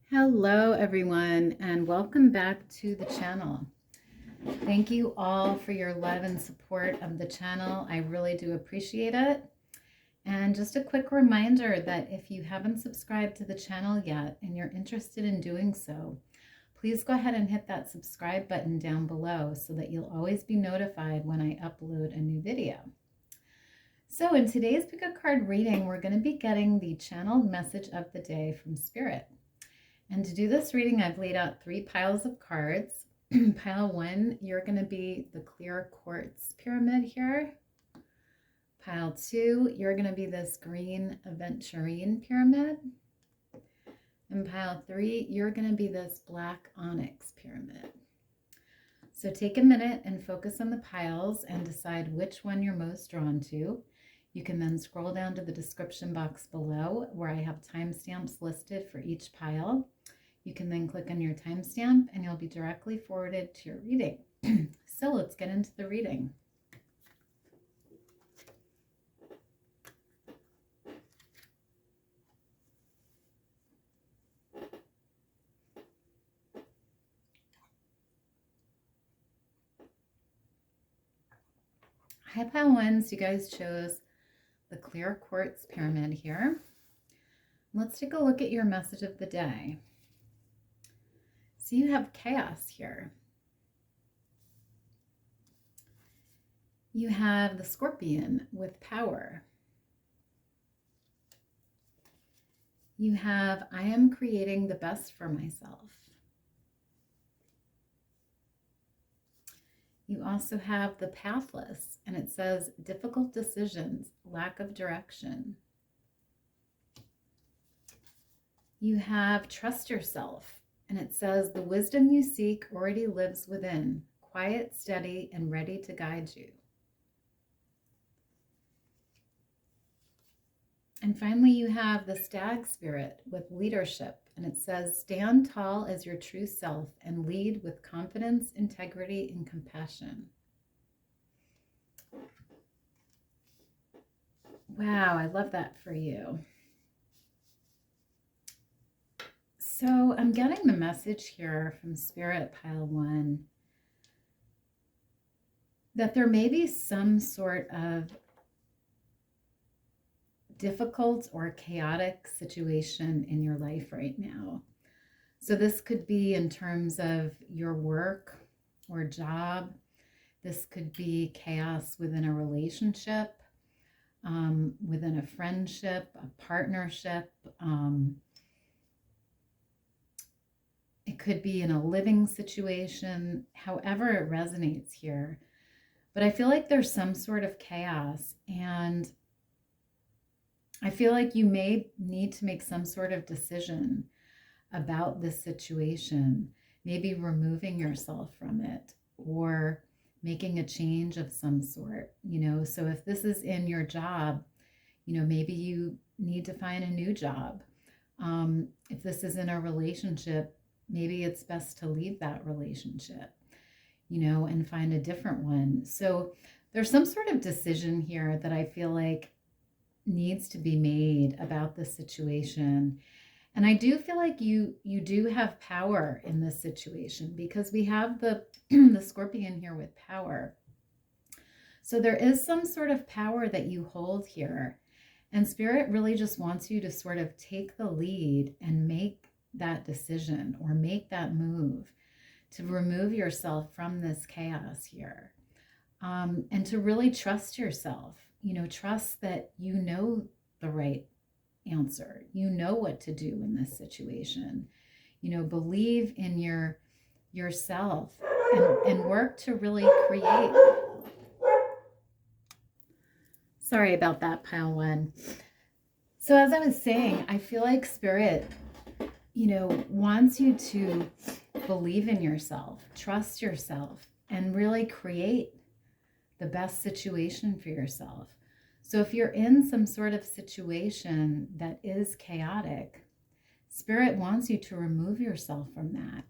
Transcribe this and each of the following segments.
Hello everyone, and welcome back to the channel. Thank you all for your love and support of the channel. I really do appreciate it. And just a quick reminder that if you haven't subscribed to the channel yet and you're interested in doing so, please go ahead and hit that subscribe button down below so that you'll always be notified when I upload a new video. So in today's pick a card reading, we're going to be getting the channeled message of the day from Spirit. And to do this reading, I've laid out 3 piles of cards. Pile 1, you're going to be the clear quartz pyramid here. Pile 2, you're going to be this green Aventurine pyramid. And pile 3, you're going to be this black Onyx pyramid. So take a minute and focus on the piles and decide which one you're most drawn to. You can then scroll down to the description box below where I have timestamps listed for each pile. You can then click on your timestamp and you'll be directly forwarded to your reading. So let's get into the reading. Hi, pile 1s, you guys chose the clear quartz pyramid here. Let's take a look at your message of the day. So you have chaos here. You have the scorpion with power. You have, I am creating the best for myself. You also have the pathless, and it says difficult decisions, lack of direction. You have trust yourself, and it says the wisdom you seek already lives within, quiet, steady, and ready to guide you. And finally, you have the stag spirit with leadership, and it says stand tall as your true self and lead with confidence, integrity, and compassion. Wow, I love that for you. So I'm getting the message here from Spirit, pile 1, that there may be some sort of difficult or chaotic situation in your life right now. So this could be in terms of your work or job. This could be chaos within a relationship, within a friendship, a partnership. It could be in a living situation, however it resonates here. But I feel like there's some sort of chaos, and I feel like you may need to make some sort of decision about this situation, maybe removing yourself from it or making a change of some sort, So if this is in your job, maybe you need to find a new job. If this is in a relationship, maybe it's best to leave that relationship, and find a different one. So there's some sort of decision here that I feel like needs to be made about this situation. And I do feel like you do have power in this situation, because we have the the scorpion here with power. So there is some sort of power that you hold here, and Spirit really just wants you to sort of take the lead and make that decision or make that move to remove yourself from this chaos here, and to really trust yourself. Trust that you know the right answer. You know what to do in this situation. Believe in yourself and work to really create. Sorry about that, pile 1. So as I was saying, I feel like Spirit, wants you to believe in yourself, trust yourself, and really create the best situation for yourself. So if you're in some sort of situation that is chaotic, Spirit wants you to remove yourself from that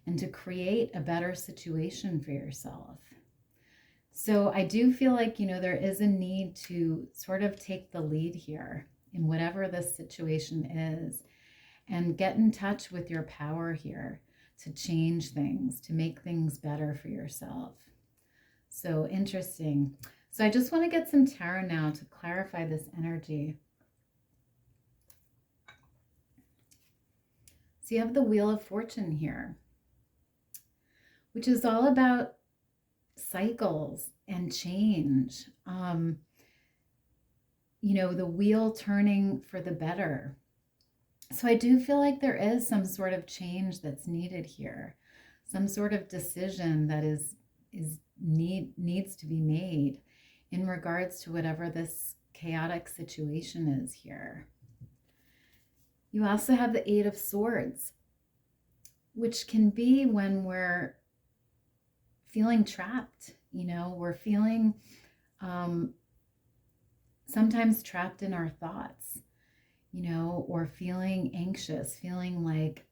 and to create a better situation for yourself. So I do feel like, there is a need to sort of take the lead here in whatever this situation is, and get in touch with your power here to change things, to make things better for yourself. So interesting. So I just want to get some tarot now to clarify this energy. So you have the Wheel of Fortune here, which is all about cycles and change. You know, the wheel turning for the better. So I do feel like there is some sort of change that's needed here, some sort of decision that needs to be made in regards to whatever this chaotic situation is here. You also have the Eight of Swords, which can be when we're feeling trapped, you know, we're feeling sometimes trapped in our thoughts, you know, or feeling anxious, feeling like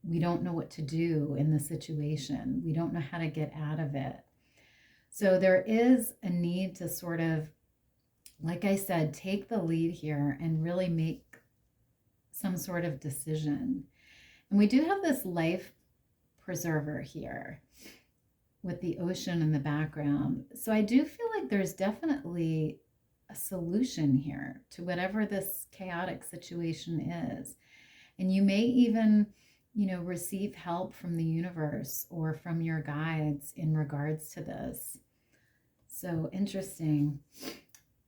we don't know what to do in the situation. We don't know how to get out of it. So there is a need to sort of, like I said, take the lead here and really make some sort of decision. And we do have this life preserver here with the ocean in the background. So I do feel like there's definitely a solution here to whatever this chaotic situation is. And you may even, you know, receive help from the universe or from your guides in regards to this. So interesting.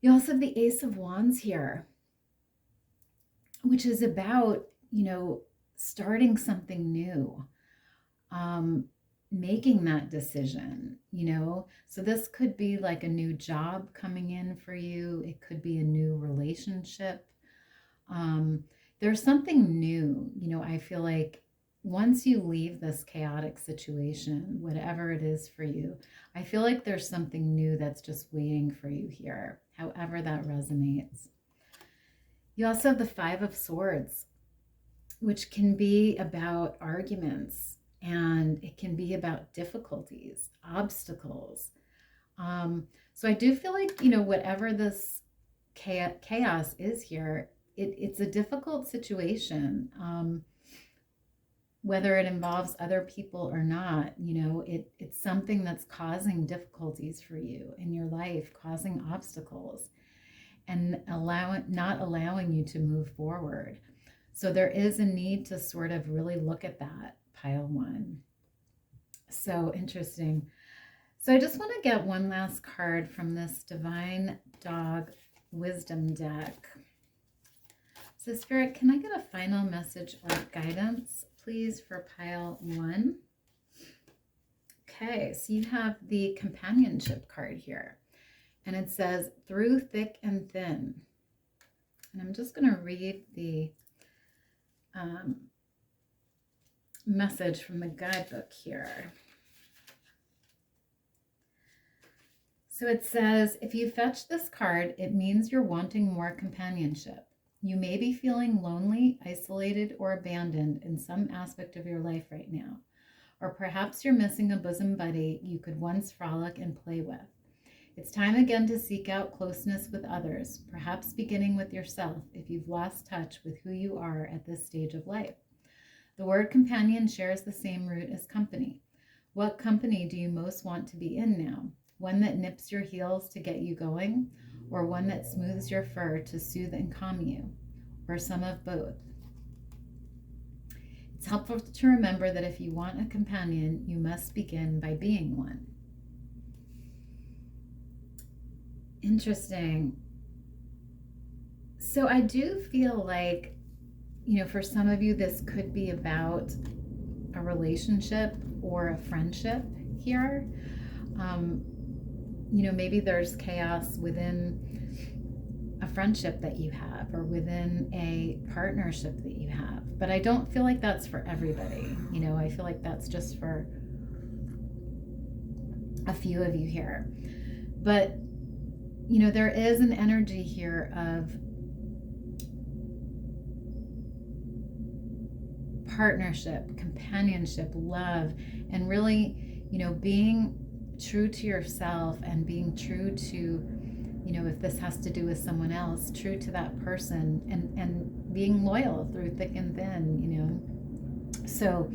You also have the Ace of Wands here, which is about, you know, starting something new, making that decision, you know. So this could be like a new job coming in for you. It could be a new relationship. There's something new, you know. I feel like once you leave this chaotic situation, whatever it is for you, I feel like there's something new that's just waiting for you here, however that resonates. You also have the Five of Swords, which can be about arguments, and it can be about difficulties, obstacles. So I do feel like, you know, whatever this chaos is here, it's a difficult situation, whether it involves other people or not. You know, it's something that's causing difficulties for you in your life, causing obstacles, and not allowing you to move forward. So there is a need to sort of really look at that, pile one. So interesting. So I just want to get one last card from this Divine Dog Wisdom deck. So Spirit, can I get a final message or guidance, please, for pile one? Okay, so you have the Companionship card here. And it says, through thick and thin. And I'm just going to read the message from the guidebook here. So it says, if you fetch this card, it means you're wanting more companionship. You may be feeling lonely, isolated, or abandoned in some aspect of your life right now. Or perhaps you're missing a bosom buddy you could once frolic and play with. It's time again to seek out closeness with others, perhaps beginning with yourself if you've lost touch with who you are at this stage of life. The word companion shares the same root as company. What company do you most want to be in now? One that nips your heels to get you going, or one that smooths your fur to soothe and calm you, or some of both? It's helpful to remember that if you want a companion, you must begin by being one. Interesting. So I do feel like, you know, for some of you, this could be about a relationship or a friendship here. You know, maybe there's chaos within a friendship that you have or within a partnership that you have. But I don't feel like that's for everybody. You know, I feel like that's just for a few of you here. But, you know, there is an energy here of partnership, companionship, love, and really, you know, being true to yourself and being true to, you know, if this has to do with someone else, true to that person, and being loyal through thick and thin, you know. So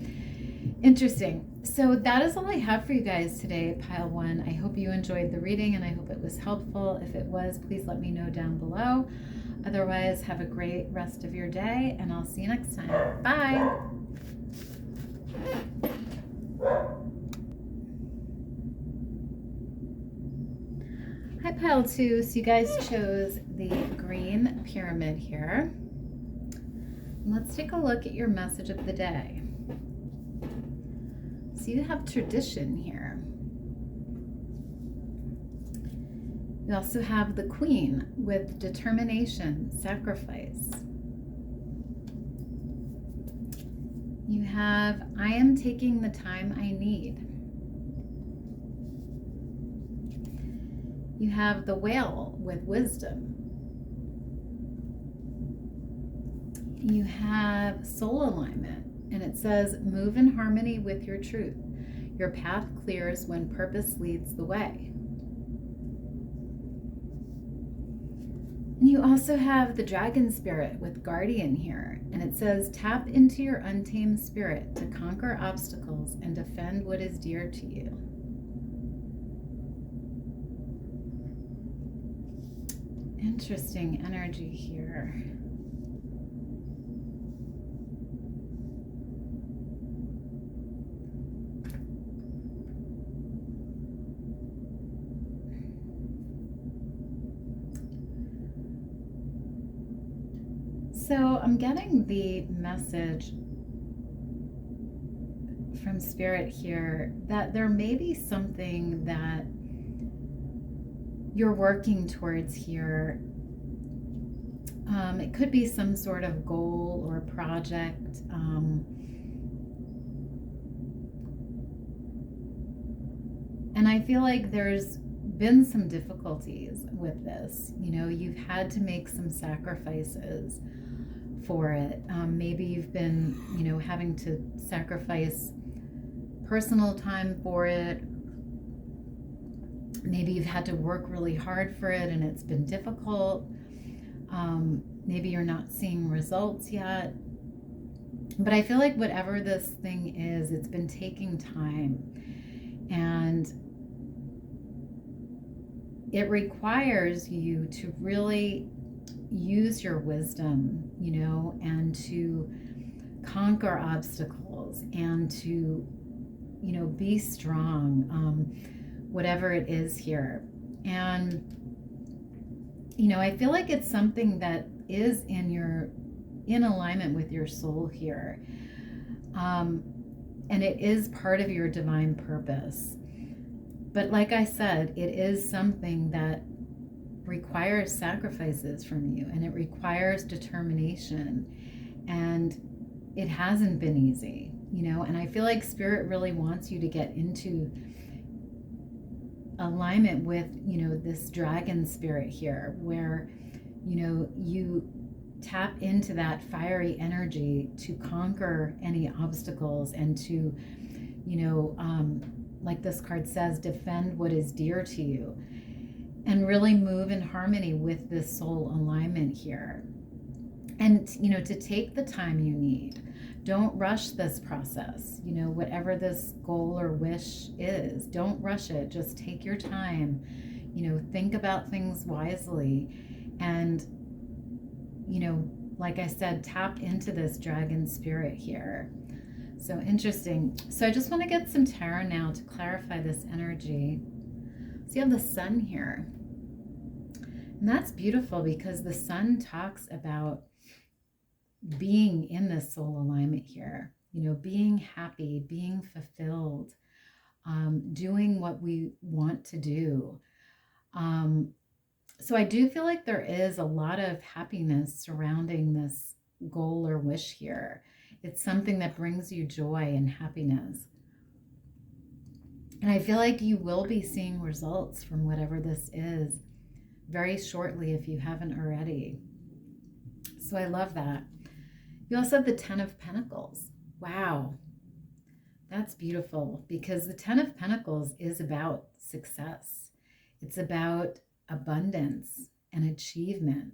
interesting. So that is all I have for you guys today, Pile 1. I hope you enjoyed the reading and I hope it was helpful. If it was, please let me know down below. Otherwise, have a great rest of your day and I'll see you next time. Bye. Hi, Pile 2. So you guys chose the green pyramid here. Let's take a look at your message of the day. So you have tradition here. You also have the Queen with determination, sacrifice. You have, I am taking the time I need. You have the Whale with wisdom. You have soul alignment, and it says, move in harmony with your truth. Your path clears when purpose leads the way. And you also have the Dragon Spirit with Guardian here, and it says, tap into your untamed spirit to conquer obstacles and defend what is dear to you. Interesting energy here. So I'm getting the message from Spirit here that there may be something that you're working towards here. It could be some sort of goal or project. And I feel like there's been some difficulties with this. You know, you've had to make some sacrifices for it. Maybe you've been, you know, having to sacrifice personal time for it. Maybe you've had to work really hard for it and it's been difficult. Maybe you're not seeing results yet. But I feel like whatever this thing is, it's been taking time. And it requires you to really use your wisdom, you know, and to conquer obstacles and to, you know, be strong, whatever it is here. And, you know, I feel like it's something that is in alignment with your soul here. And it is part of your divine purpose. But like I said, it is something that requires sacrifices from you, and it requires determination, and it hasn't been easy, you know. And I feel like Spirit really wants you to get into alignment with, you know, this dragon spirit here, where, you know, you tap into that fiery energy to conquer any obstacles and to, you know, like this card says, defend what is dear to you, and really move in harmony with this soul alignment here. And, you know, to take the time you need. Don't rush this process. You know, whatever this goal or wish is, don't rush it. Just take your time. You know, think about things wisely. And, you know, like I said, tap into this dragon spirit here. So interesting. So I just want to get some tarot now to clarify this energy. So you have the sun here. And that's beautiful because the sun talks about being in this soul alignment here, you know, being happy, being fulfilled, doing what we want to do. So I do feel like there is a lot of happiness surrounding this goal or wish here. It's something that brings you joy and happiness. And I feel like you will be seeing results from whatever this is very shortly if you haven't already. So I love that. You also have the 10 of Pentacles. Wow. That's beautiful because the 10 of Pentacles is about success. It's about abundance and achievement.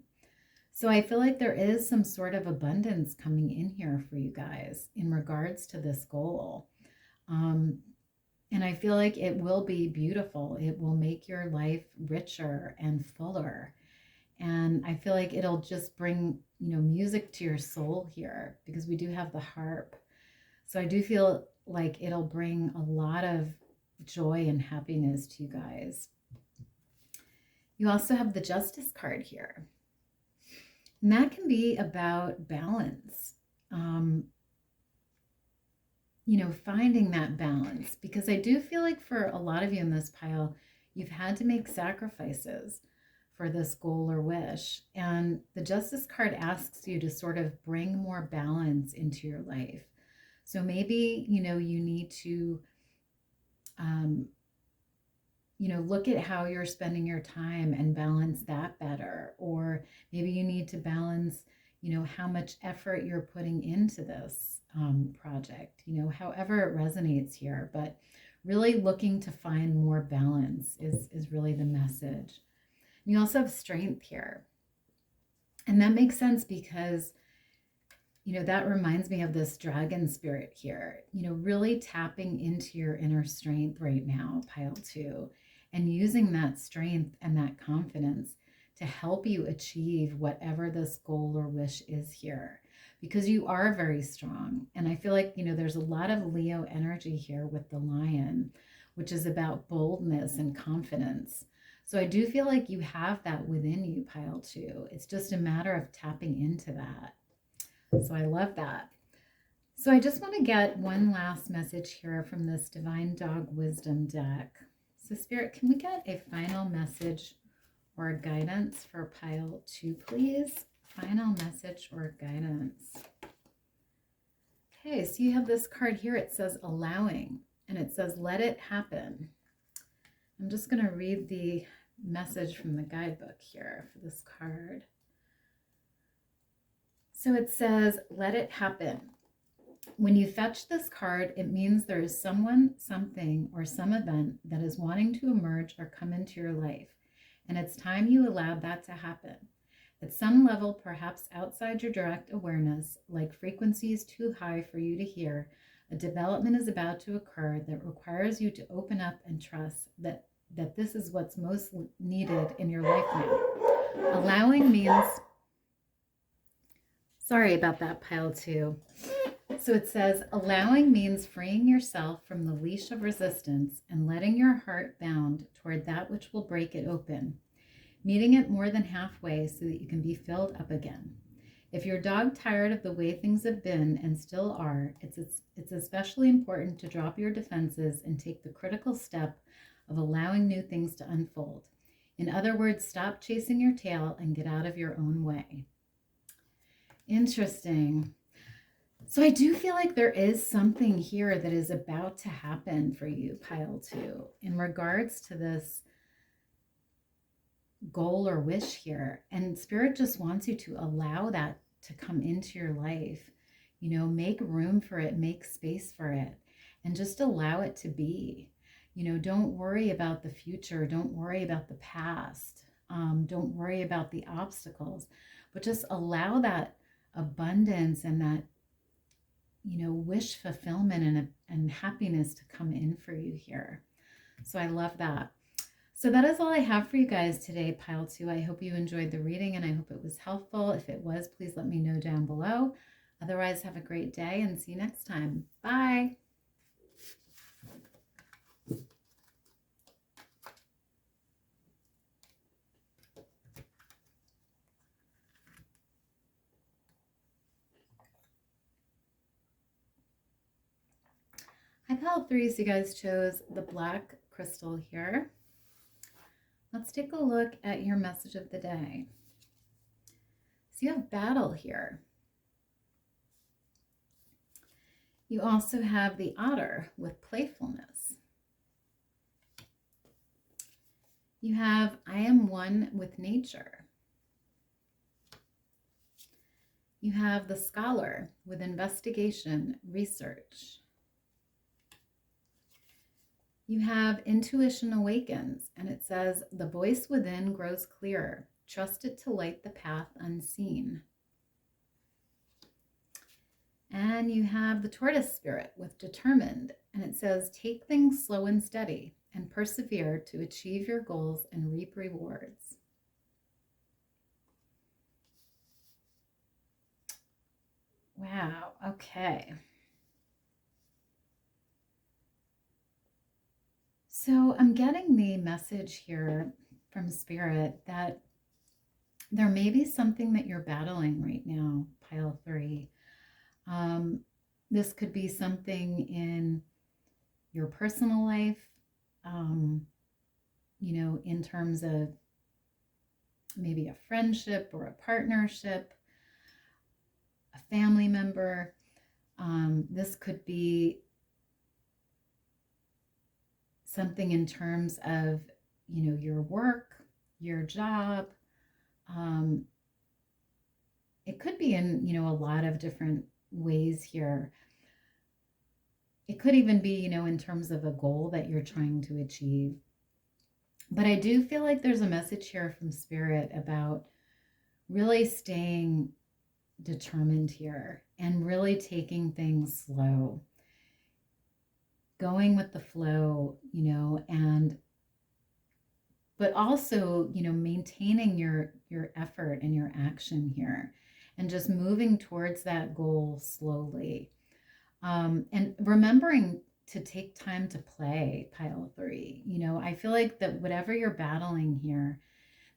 So I feel like there is some sort of abundance coming in here for you guys in regards to this goal. Um, and I feel like it will be beautiful. It will make your life richer and fuller. And I feel like it'll just bring, music to your soul here, because we do have the harp. So I do feel like it'll bring a lot of joy and happiness to you guys. You also have the Justice card here. And that can be about balance. Finding that balance, because I do feel like for a lot of you in this pile, you've had to make sacrifices for this goal or wish. And the Justice card asks you to sort of bring more balance into your life. So maybe, you need to, look at how you're spending your time and balance that better. Or maybe you need to balance, how much effort you're putting into this project, however it resonates here. But really looking to find more balance is really the message. You also have strength here. And that makes sense because, that reminds me of this dragon spirit here, really tapping into your inner strength right now, pile 2, and using that strength and that confidence to help you achieve whatever this goal or wish is here, because you are very strong. And I feel like, there's a lot of Leo energy here with the lion, which is about boldness and confidence. So I do feel like you have that within you, pile 2. It's just a matter of tapping into that. So I love that. So I just want to get one last message here from this Divine Dog Wisdom deck. So Spirit, can we get a final message or guidance for pile 2, please? Final message or guidance. Okay, so you have this card here. It says allowing, and it says let it happen. I'm just going to read the message from the guidebook here for this card. So it says, let it happen. When you fetch this card, it means there is someone, something, or some event that is wanting to emerge or come into your life, and it's time you allowed that to happen. At some level, perhaps outside your direct awareness, like frequencies too high for you to hear, a development is about to occur that requires you to open up and trust that this is what's most needed in your life now. Allowing means... Sorry about that, pile 2. So it says, allowing means freeing yourself from the leash of resistance and letting your heart bound toward that which will break it open, meeting it more than halfway so that you can be filled up again. If you're dog tired of the way things have been and still are, it's especially important to drop your defenses and take the critical step of allowing new things to unfold. In other words, stop chasing your tail and get out of your own way. Interesting. So I do feel like there is something here that is about to happen for you, pile 2, in regards to this goal or wish here. And Spirit just wants you to allow that to come into your life. Make room for it, make space for it, and just allow it to be. Don't worry about the future. Don't worry about the past. Don't worry about the obstacles, but just allow that abundance and that, wish fulfillment and happiness to come in for you here. So I love that. So that is all I have for you guys today, pile 2. I hope you enjoyed the reading and I hope it was helpful. If it was, please let me know down below. Otherwise, have a great day and see you next time. Bye. Hi, pile 3s. You guys chose the black crystal here. Let's take a look at your message of the day. So you have battle here. You also have the otter with playfulness. You have I am one with nature. You have the scholar with investigation, research. You have intuition awakens, and it says, the voice within grows clearer. Trust it to light the path unseen. And you have the tortoise spirit with determined, and it says, take things slow and steady and persevere to achieve your goals and reap rewards. Wow, okay. So I'm getting the message here from Spirit that there may be something that you're battling right now, pile 3. This could be something in your personal life, in terms of maybe a friendship or a partnership, a family member. This could be something in terms of, your work, your job. It could be in, a lot of different ways here. It could even be, in terms of a goal that you're trying to achieve. But I do feel like there's a message here from Spirit about really staying determined here and really taking things slow, going with the flow, but also, maintaining your effort and your action here and just moving towards that goal slowly. And remembering to take time to play, pile 3. I feel like that whatever you're battling here,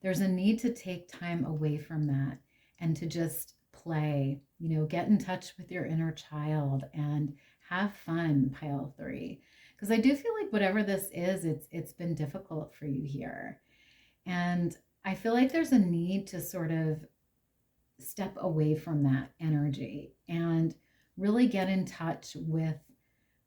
there's a need to take time away from that and to just play, get in touch with your inner child and have fun, pile 3. Because I do feel like whatever this is, it's been difficult for you here. And I feel like there's a need to sort of step away from that energy and really get in touch with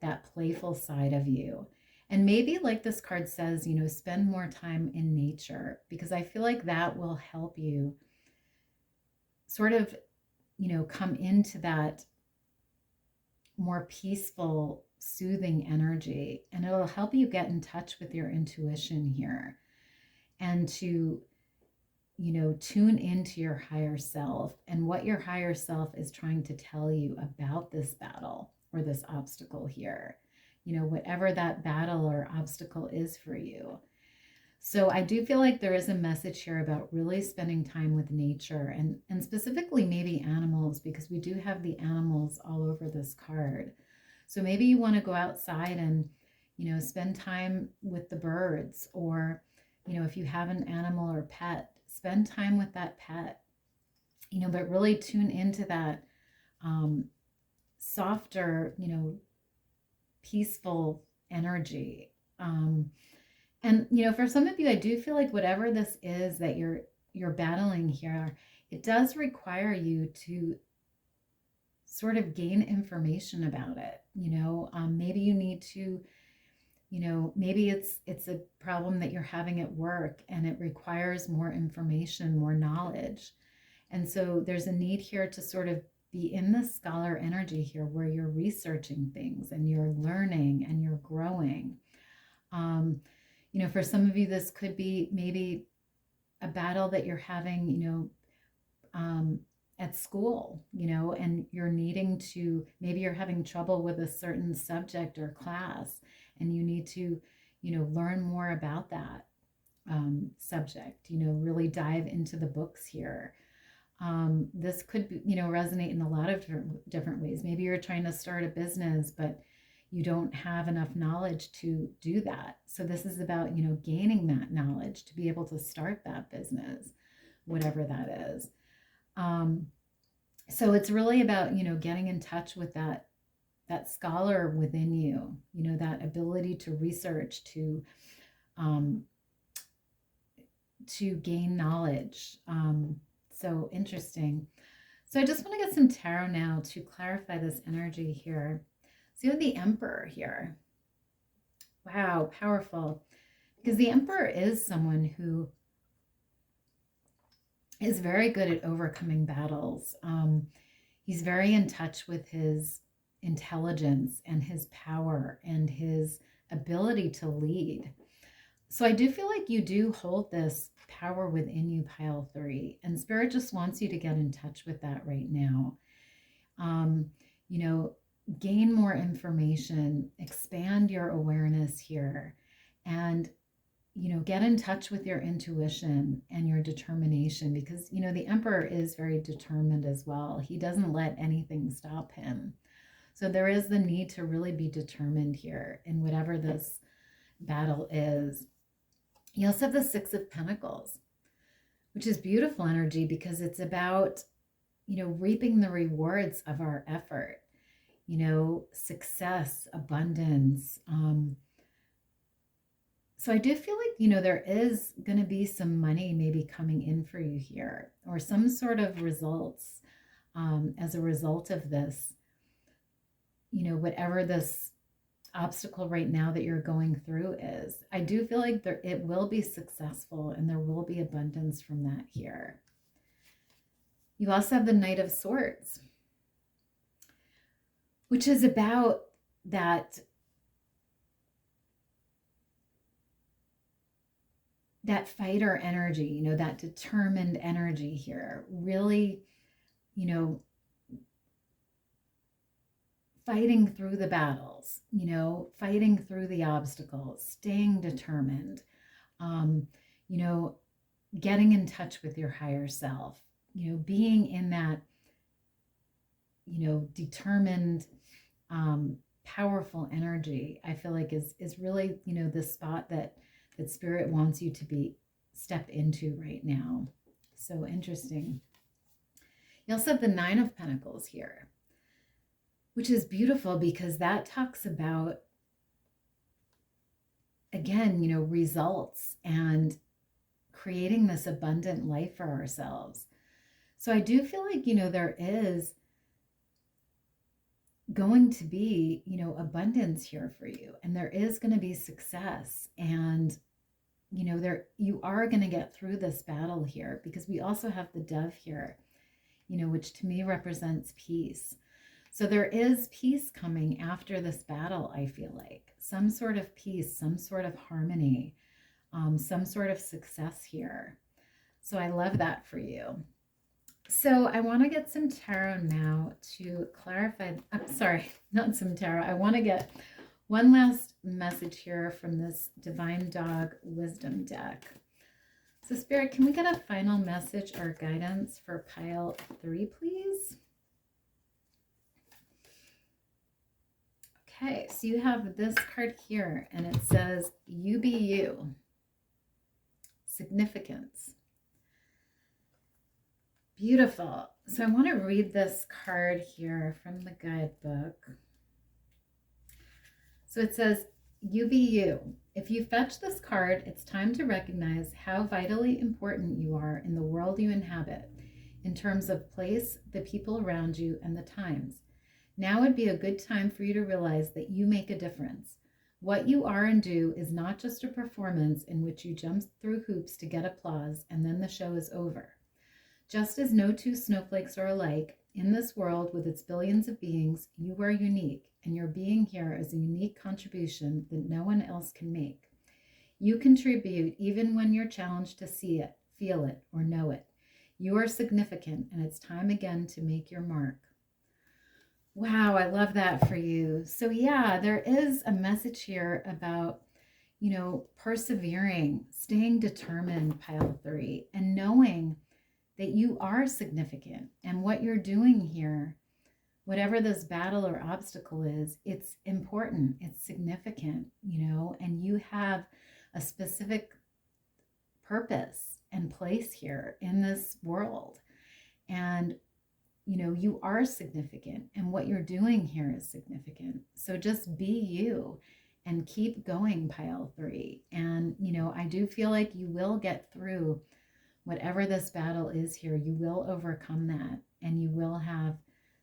that playful side of you. And maybe, like this card says, spend more time in nature, because I feel like that will help you sort of, come into that more peaceful, soothing energy. And it'll help you get in touch with your intuition here and to, tune into your higher self and what your higher self is trying to tell you about this battle or this obstacle here, whatever that battle or obstacle is for you. So I do feel like there is a message here about really spending time with nature and specifically maybe animals, because we do have the animals all over this card. So maybe you want to go outside and, spend time with the birds, or, if you have an animal or pet, spend time with that pet, but really tune into that softer, peaceful energy. And, for some of you, I do feel like whatever this is that you're battling here, it does require you to sort of gain information about it. Maybe you need to, maybe it's a problem that you're having at work and it requires more information, more knowledge. And so there's a need here to sort of be in the scholar energy here, where you're researching things and you're learning and you're growing. For some of you, this could be maybe a battle that you're having, at school, and you're needing to, maybe you're having trouble with a certain subject or class, and you need to, learn more about that subject, really dive into the books here. This could be, resonate in a lot of different ways. Maybe you're trying to start a business, but you don't have enough knowledge to do that. So this is about, gaining that knowledge to be able to start that business, whatever that is. So it's really about, getting in touch with that scholar within you, that ability to research, to gain knowledge. So interesting. So I just want to get some tarot now to clarify this energy here. See with the Emperor here. Wow, powerful. Because the Emperor is someone who is very good at overcoming battles. He's very in touch with his intelligence and his power and his ability to lead. So I do feel like you do hold this power within you, pile 3, and Spirit just wants you to get in touch with that right now. Um, you know, gain more information, expand your awareness here, and get in touch with your intuition and your determination, because the Emperor is very determined as well. He doesn't let anything stop him. So there is the need to really be determined here in whatever this battle is. You also have the Six of Pentacles, which is beautiful energy because it's about, reaping the rewards of our effort, success, abundance. So I do feel like, there is going to be some money maybe coming in for you here, or some sort of results as a result of this, whatever this obstacle right now that you're going through is. I do feel like it will be successful and there will be abundance from that here. You also have the Knight of Swords, which is about that fighter energy, that determined energy here, really, fighting through the battles, fighting through the obstacles, staying determined, getting in touch with your higher self, being in that, determined, powerful energy, I feel like is really, the spot that Spirit wants you to be step into right now. So interesting. You also have the Nine of Pentacles here, which is beautiful because that talks about, again, results and creating this abundant life for ourselves. So I do feel like, there is going to be, abundance here for you, and there is going to be success, and you are going to get through this battle here, because we also have the Dove here, which to me represents peace. So there is peace coming after this battle, I feel like. Some sort of peace, some sort of harmony, some sort of success here. So I love that for you. So I want to get some tarot now to clarify. I'm sorry, not some tarot. I want to get one last message here from this Divine Dog Wisdom deck. So Spirit, can we get a final message or guidance for pile 3, please? Okay, so you have this card here, and it says, you be you. Significance. Beautiful. So I want to read this card here from the guidebook. So it says, you be you. If you fetch this card, it's time to recognize how vitally important you are in the world you inhabit, in terms of place, the people around you, and the times. Now would be a good time for you to realize that you make a difference. What you are and do is not just a performance in which you jump through hoops to get applause and then the show is over. Just as no two snowflakes are alike, in this world with its billions of beings, you are unique, and your being here is a unique contribution that no one else can make. You contribute even when you're challenged to see it, feel it, or know it. You are significant, and it's time again to make your mark. Wow, I love that for you. So yeah, there is a message here about, persevering, staying determined, pile 3, and knowing that you are significant, and what you're doing here, whatever this battle or obstacle is, it's important, it's significant, and you have a specific purpose and place here in this world. And, you are significant, and what you're doing here is significant. So just be you and keep going, pile 3. And, I do feel like you will get through whatever this battle is here. You will overcome that, and you will have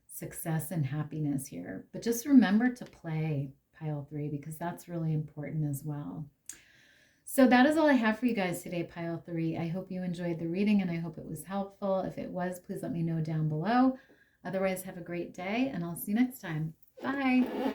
success and happiness here. But just remember to play, pile 3, because that's really important as well. So that is all I have for you guys today, pile 3. I hope you enjoyed the reading, and I hope it was helpful. If it was, please let me know down below. Otherwise, have a great day, and I'll see you next time. Bye.